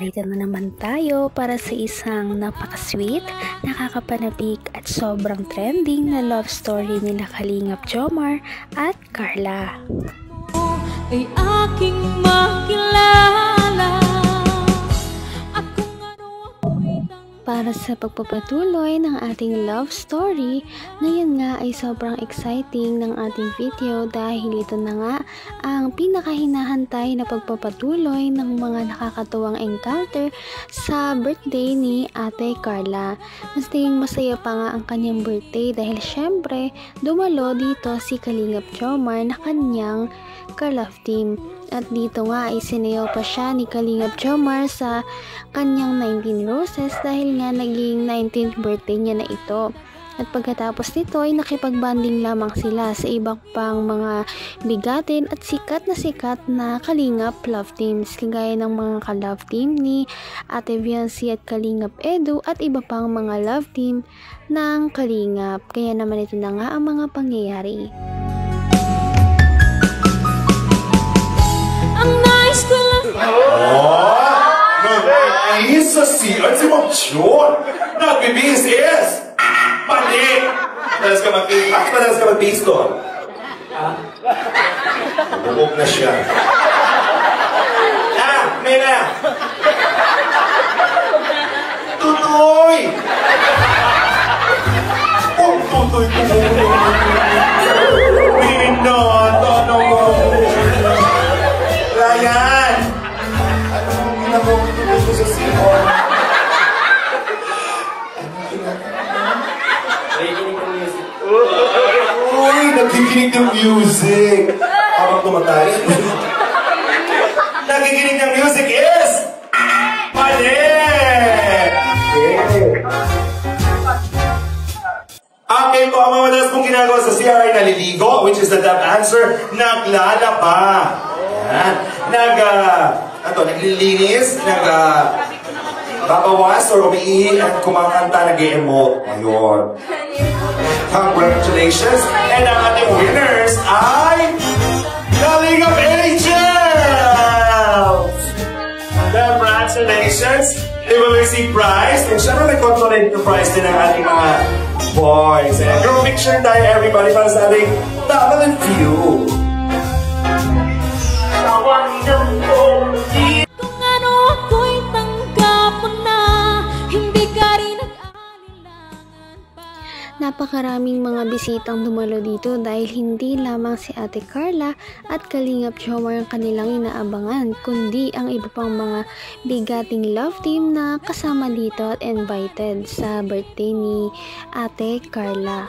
Narito na naman tayo para sa isang napaka-sweet, nakakapanabik at sobrang trending na love story nila Kalingap Jomar at Carla. Ay aking makilala. Para sa pagpapatuloy ng ating love story, ngayon nga ay sobrang exciting ng ating video dahil ito na nga ang pinakahinahantay na pagpapatuloy ng mga nakakatuwang encounter sa birthday ni Ate Carla. Mas naging masaya pa nga ang kanyang birthday dahil syempre dumalo dito si Kalingap Jomar na kanyang ka-love team. At dito nga ay sinayaw pa siya ni Kalingap Jomar sa kanyang 19 roses dahil nga naging 19th birthday niya na ito. At pagkatapos nito ay nakipag-banding lamang sila sa ibang pang mga bigatin at sikat na Kalingap love teams kagaya ng mga ka-love team ni Ate Viancy at Kalingap Edu at iba pang mga love team ng Kalingap. Kaya naman ito na nga ang mga pangyayari. Isso sim, antes de nagbibihis is mali. Madalas ka magbihis doon. Bubog na siya. May na. Tutoy! Tutoy. Pinindot, tono mo. Ryan! Ano sa sihon? Uy, nakikinig ng music. Habang tumatay. Nakikinig ng music is mali! Okay po, ang mga madalas kong ginagawa sa CR ay naliligo, which is the top answer, naglalaba. Naglilinis, babawas or umiihi at kumakanta, nag-e-emote. Ayun. Congratulations! And ang ating winners ay Kalingap Angels! Congratulations! They will receive prize. And syempre may controlate yung prize din ng ating mga boys. And group picture tayo everybody para sa ating Double and Few. Kung ano ako'y tanggap mo na, hindi ka rin nag-alilangan pa. Napakaraming mga bisitang dumalo dito dahil hindi lamang si Ate Carla at Kalingap Jomar ang kanilang inaabangan, kundi ang iba pang mga bigating love team na kasama dito at invited sa birthday ni Ate Carla.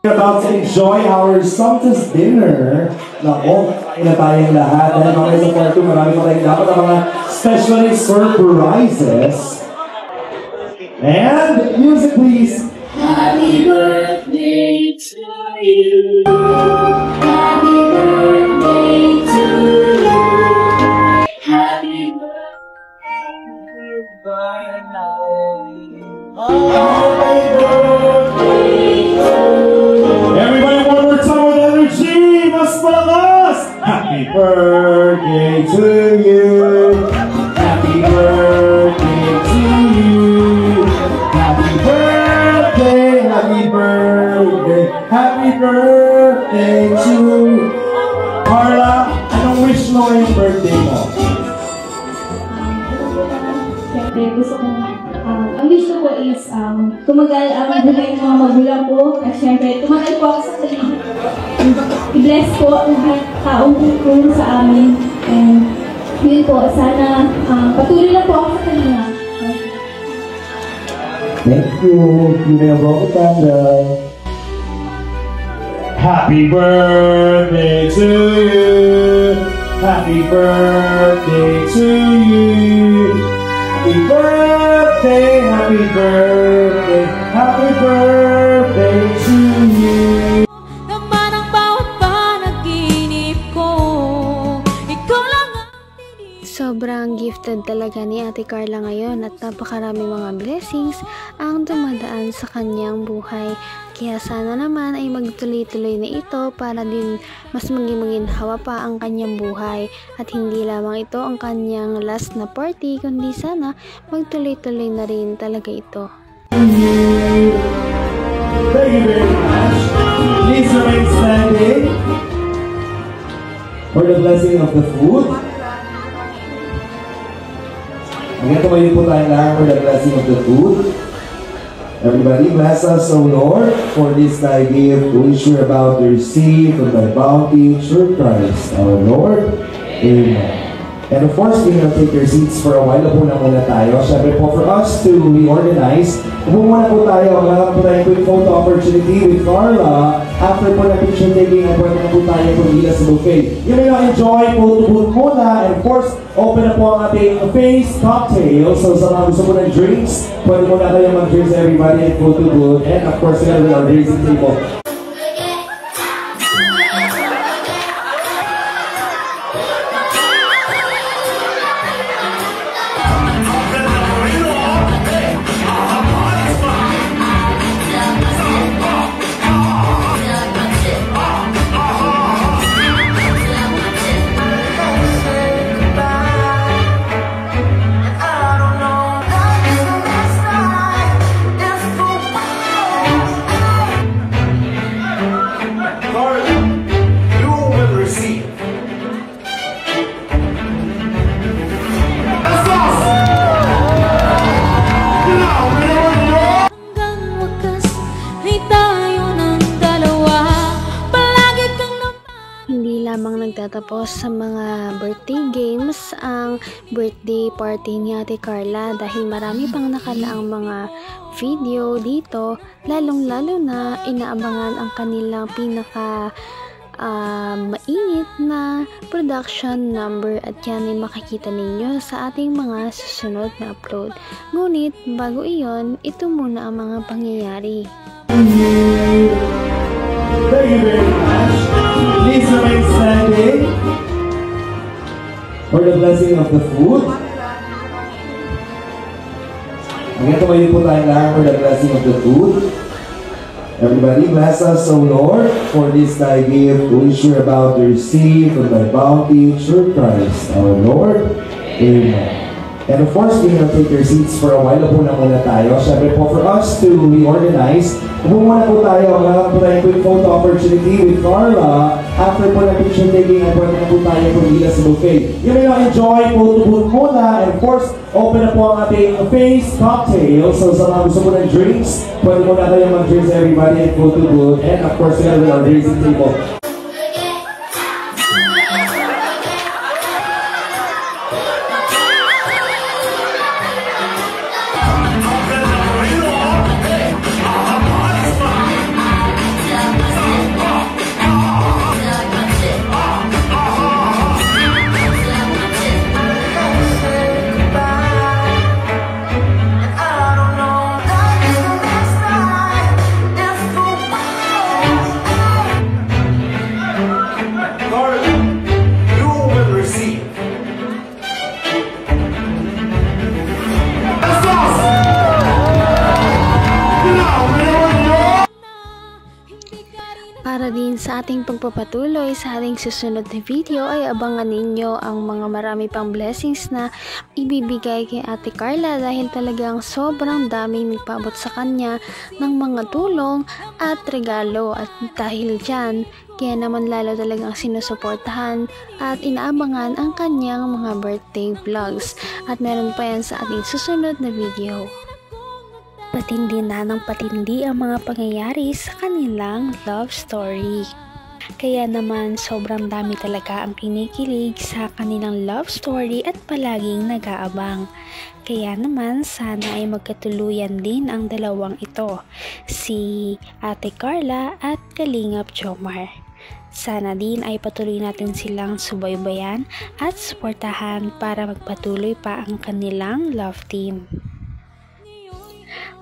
About to enjoy our Santos dinner. Nako, na tayong lahat. Dahil mga sa kwarto, marami pa tayong dapat ang mga special surprises. And music please. Happy birthday to you. Happy birthday to you. Happy birthday by night. Happy birthday to you. Everybody one more time with energy. Mas malakas. Happy birthday to you. Happy birthday to you. Happy birthday, happy birthday, happy birthday to Carla. Anong wish mo ngayong birthday mo? Siyempre, gusto ko, ang wish ko po is tumagal ang buhay ng mga magulang ko at siyempre, tumagal po ako sa kalim. I-bless po ang lahat taong tutulong sa amin. And yun po, sana patuloy lang po ako sa kanila. Thank you. You may have brought the candle. Happy birthday to you. Happy birthday to you. Happy birthday, happy birthday, happy birthday to you. Naman ang bawat panaginip ko, ikaw lang ang Sobrang gift attitude talaga ni Ate Carla ngayon at napakarami mga blessings ang dumadaan sa kanyang buhay. Kaya sana naman ay magtuloy-tuloy na ito para din mas maging-hawa pa ang kanyang buhay. At hindi lamang ito ang kanyang last na party, kundi sana magtuloy-tuloy na rin talaga ito. Thank you very much. Please remain standing for the blessing of the food. Hanggang tumayo po tayo lang for the blessing of the food. Everybody, bless us, O Lord, for this thy gift, which we're about to receive from thy bounty through Christ, our Lord. Amen. And of course, you can take your seats for a while. Upo na muna tayo. Siyempre po, for us to reorganize, upo muna po tayo. Meron po tayong quick photo opportunity with Carla. After po na picture taking, ay pwede na po tayo pumila sa buffet. You may now enjoy photo booth muna. And of course, open na po ang ating face cocktail. So sa mga gusto po ng drinks, pwede mo na kayo mag-drinks everybody at photo booth. And of course, together with our raising table. Tapos sa mga birthday games ang birthday party ni Ate Carla dahil marami pang nakalaang mga video dito, lalong-lalo na inaabangan ang kanilang pinaka mainit na production number at yan ay makikita ninyo sa ating mga susunod na upload. Ngunit bago iyon, ito muna ang mga pangyayari. Thank you very much. Please remain standing for the blessing of the food. Hanggang tumayo po tayo lang for the blessing of the food. Everybody, bless us, O Lord, for this thy gift, which we're about to receive from thy bounty through Christ, our Lord. Amen. And of course, you can take your seats for a while. Upo na muna tayo. Siyempre po, for us to reorganize, upo muna po tayo. Meron po tayong quick photo opportunity with Carla. After po na picture taking, ay pwede na po tayo pumila sa buffet. You may now enjoy photo booth muna. And of course, open na po ang ating face cocktail. So sa mga gusto po ng drinks, pwede mo na kayo mag-drinks everybody at photo booth. And of course, together with our raising table. Para din sa ating pagpapatuloy sa ating susunod na video ay abangan ninyo ang mga marami pang blessings na ibibigay kay Ate Carla dahil talagang sobrang daming nagpaabot sa kanya ng mga tulong at regalo at dahil dyan kaya naman lalo talagang sinusuportahan at inaabangan ang kanyang mga birthday vlogs at meron pa yan sa ating susunod na video. Patindi na ng patindi ang mga pangyayari sa kanilang love story. Kaya naman sobrang dami talaga ang kinikilig sa kanilang love story at palaging nag-aabang. Kaya naman sana ay magkatuluyan din ang dalawang ito, si Ate Carla at Kalingap Jomar. Sana din ay patuloy natin silang subaybayan at suportahan para magpatuloy pa ang kanilang love team.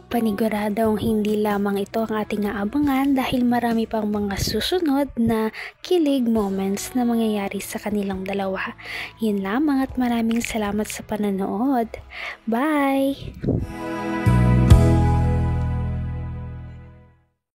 Paniguradong hindi lamang ito ang ating aabangan dahil marami pang mga susunod na kilig moments na mangyayari sa kanilang dalawa. Yun lamang at maraming salamat sa panonood. Bye!